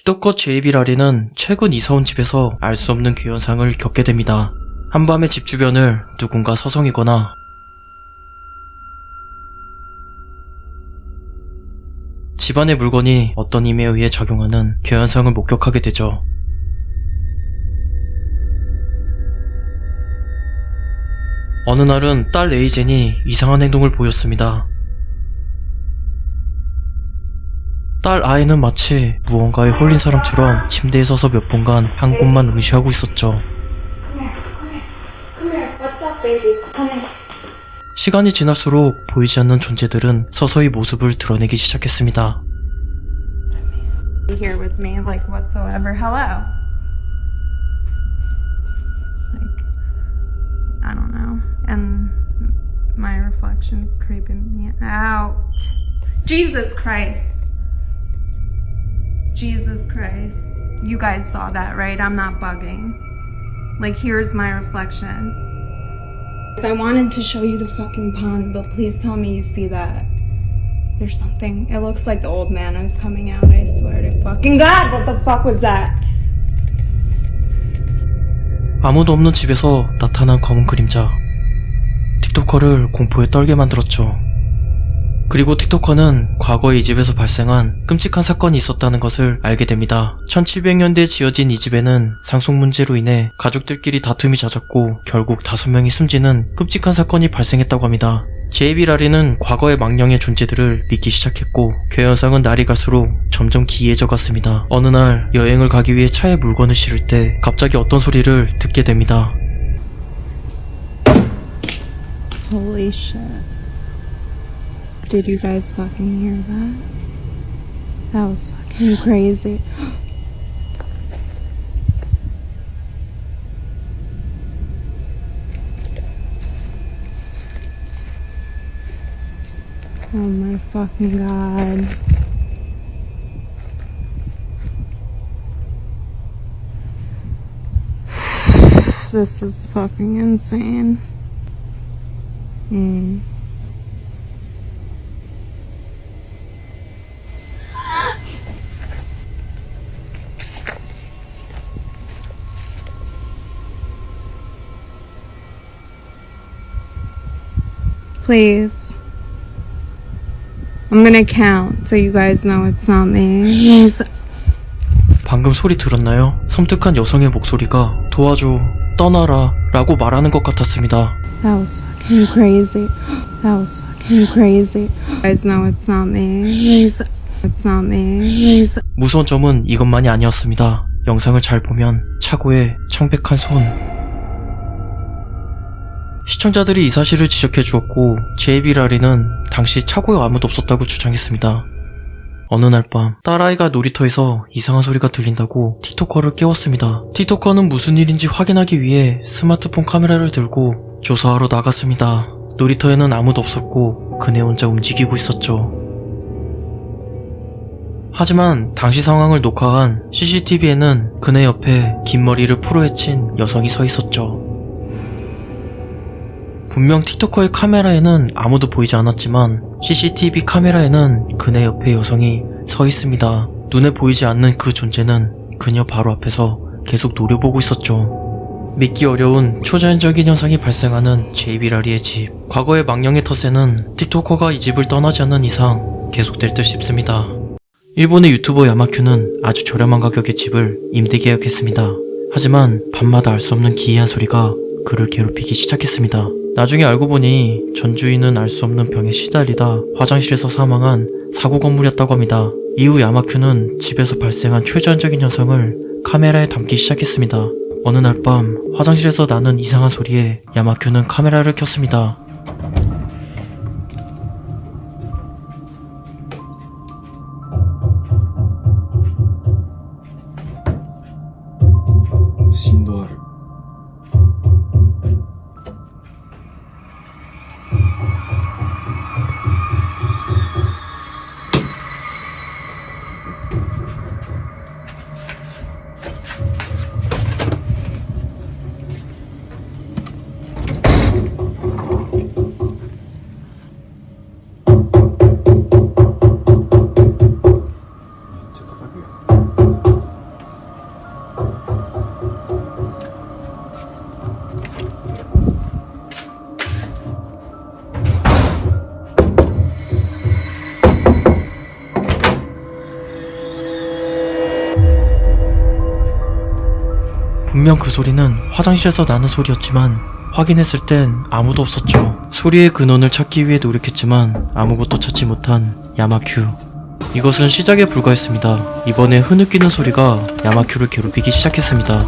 틱톡커 제이비라리는 최근 이사온 집에서 알 수 없는 괴현상을 겪게 됩니다. 한밤에 집 주변을 누군가 서성이거나 집안의 물건이 어떤 힘에 의해 작용하는 괴현상을 목격하게 되죠. 어느 날은 딸 레이젠이 이상한 행동을 보였습니다. 딸 아이는 마치 무언가에 홀린 사람처럼 침대에 서서 몇 분간 한 곳만 의시하고 있었죠. 시간이 지날수록 보이지 않는 존재들은 서서히 모습을 드러내기 시작했습니다. Here with me, like whatsoever. Hello. Like, I don't know. And my reflection's creeping me out. Jesus Christ. Jesus Christ. You guys saw that, right? I'm not bugging. Like, here's my reflection. I wanted to show you the fucking pond, but please tell me you see that. There's something. It looks like the old man is coming out. I swear to fucking God, what the fuck was that? 아무도 없는 집에서 나타난 검은 그림자. 틱톡커를 공포에 떨게 만들었죠. 그리고 틱톡커는 과거에 이 집에서 발생한 끔찍한 사건이 있었다는 것을 알게 됩니다. 1700년대에 지어진 이 집에는 상속 문제로 인해 가족들끼리 다툼이 잦았고 결국 5명이 숨지는 끔찍한 사건이 발생했다고 합니다. 제이비라리는 과거의 망령의 존재들을 믿기 시작했고 괴현상은 날이 갈수록 점점 기이해져 갔습니다. 어느 날 여행을 가기 위해 차에 물건을 실을 때 갑자기 어떤 소리를 듣게 됩니다. Holy shit. Did you guys fucking hear that? That was fucking crazy. Oh my fucking God. This is fucking insane. Please. I'm gonna count so you guys know it's not me. 방금 소리 들었나요? 섬뜩한 여성의 목소리가 도와줘, 떠나라 라고 말하는 것 같았습니다. That was fucking crazy. That was fucking crazy. You guys know it's not me. It's not me. 무서운 점은 이것만이 아니었습니다. 영상을 잘 보면 차고에 창백한 손. 시청자들이 이 사실을 지적해 주었고 제이비라리는 당시 차고에 아무도 없었다고 주장했습니다. 어느 날 밤 딸아이가 놀이터에서 이상한 소리가 들린다고 틱톡커를 깨웠습니다. 틱톡커는 무슨 일인지 확인하기 위해 스마트폰 카메라를 들고 조사하러 나갔습니다. 놀이터에는 아무도 없었고 그네 혼자 움직이고 있었죠. 하지만 당시 상황을 녹화한 CCTV에는 그네 옆에 긴 머리를 풀어 헤친 여성이 서 있었죠. 분명 틱톡커의 카메라에는 아무도 보이지 않았지만 CCTV 카메라에는 그네 옆에 여성이 서 있습니다. 눈에 보이지 않는 그 존재는 그녀 바로 앞에서 계속 노려보고 있었죠. 믿기 어려운 초자연적인 현상이 발생하는 제이비라리의 집. 과거의 망령의 텃세는 틱톡커가 이 집을 떠나지 않는 이상 계속될 듯 싶습니다. 일본의 유튜버 야마큐는 아주 저렴한 가격의 집을 임대 계약했습니다. 하지만 밤마다 알 수 없는 기이한 소리가 그를 괴롭히기 시작했습니다. 나중에 알고 보니 전 주인은 알 수 없는 병에 시달리다 화장실에서 사망한 사고 건물이었다고 합니다. 이후 야마큐는 집에서 발생한 초자연적인 현상을 카메라에 담기 시작했습니다. 어느 날 밤 화장실에서 나는 이상한 소리에 야마큐는 카메라를 켰습니다. 신도하를 분명 그 소리는 화장실에서 나는 소리였지만 확인했을 땐 아무도 없었죠. 소리의 근원을 찾기 위해 노력했지만 아무것도 찾지 못한 야마큐. 이것은 시작에 불과했습니다. 이번에 흐느끼는 소리가 야마큐를 괴롭히기 시작했습니다.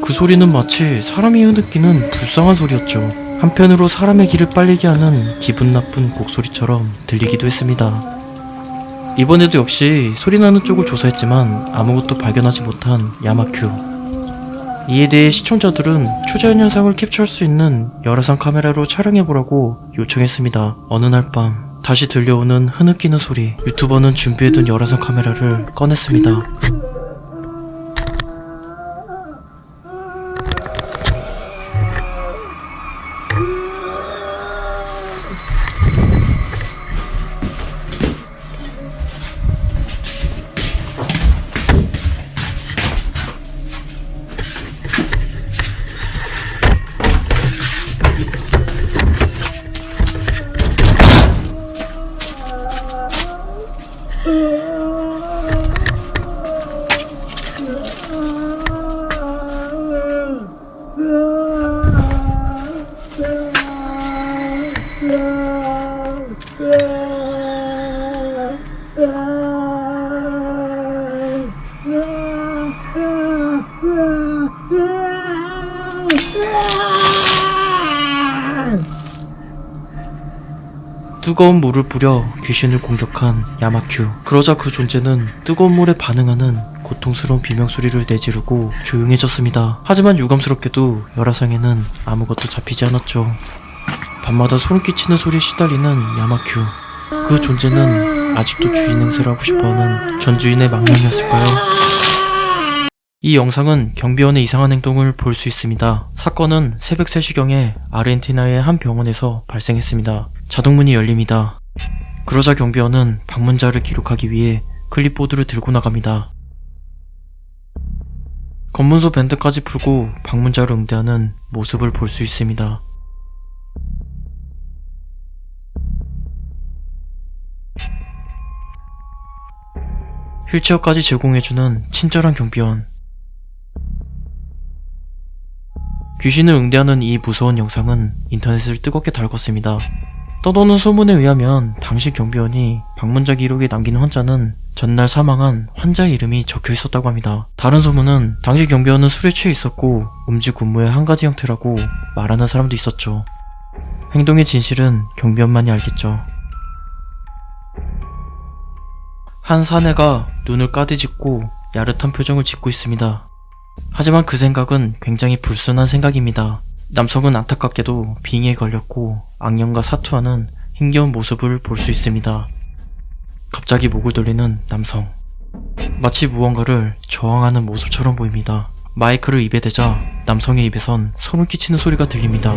그 소리는 마치 사람이 흐느끼는 불쌍한 소리였죠. 한편으로 사람의 길을 빨리게 하는 기분 나쁜 곡소리처럼 들리기도 했습니다. 이번에도 역시 소리나는 쪽을 조사했지만 아무것도 발견하지 못한 야마큐. 이에 대해 시청자들은 초자연 현상을 캡처할 수 있는 열화상 카메라로 촬영해보라고 요청했습니다. 어느 날 밤 다시 들려오는 흐느끼는 소리. 유튜버는 준비해둔 열화상 카메라를 꺼냈습니다. 뜨거운 물을 뿌려 귀신을 공격한 야마큐. 그러자 그 존재는 뜨거운 물에 반응하는 고통스러운 비명소리를 내지르고 조용해졌습니다. 하지만 유감스럽게도 열화상에는 아무것도 잡히지 않았죠. 밤마다 소름 끼치는 소리에 시달리는 야마큐. 그 존재는 아직도 주인 행세를 하고 싶어하는 전주인의 망령이었을까요? 이 영상은 경비원의 이상한 행동을 볼 수 있습니다. 사건은 새벽 3시경에 아르헨티나의 한 병원에서 발생했습니다. 자동문이 열립니다. 그러자 경비원은 방문자를 기록하기 위해 클립보드를 들고 나갑니다. 검문소 밴드까지 풀고 방문자를 응대하는 모습을 볼 수 있습니다. 휠체어까지 제공해주는 친절한 경비원. 귀신을 응대하는 이 무서운 영상은 인터넷을 뜨겁게 달궜습니다. 떠도는 소문에 의하면 당시 경비원이 방문자 기록에 남긴 환자는 전날 사망한 환자의 이름이 적혀 있었다고 합니다. 다른 소문은 당시 경비원은 술에 취해 있었고 음주 근무의 한 가지 형태라고 말하는 사람도 있었죠. 행동의 진실은 경비원만이 알겠죠. 한 사내가 눈을 까디짓고 야릇한 표정을 짓고 있습니다. 하지만 그 생각은 굉장히 불순한 생각입니다. 남성은 안타깝게도 빙의에 걸렸고 악령과 사투하는 힘겨운 모습을 볼 수 있습니다. 갑자기 목을 돌리는 남성. 마치 무언가를 저항하는 모습처럼 보입니다. 마이크를 입에 대자 남성의 입에선 소름 끼치는 소리가 들립니다.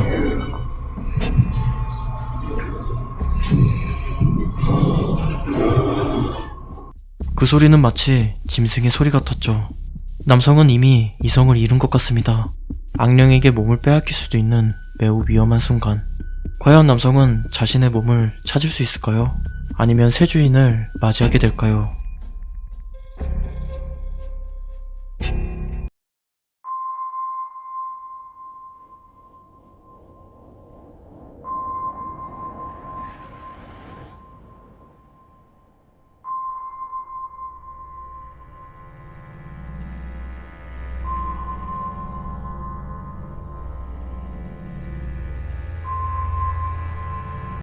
그 소리는 마치 짐승의 소리 같았죠. 남성은 이미 이성을 잃은 것 같습니다. 악령에게 몸을 빼앗길 수도 있는 매우 위험한 순간. 과연 남성은 자신의 몸을 찾을 수 있을까요? 아니면 새 주인을 맞이하게 될까요?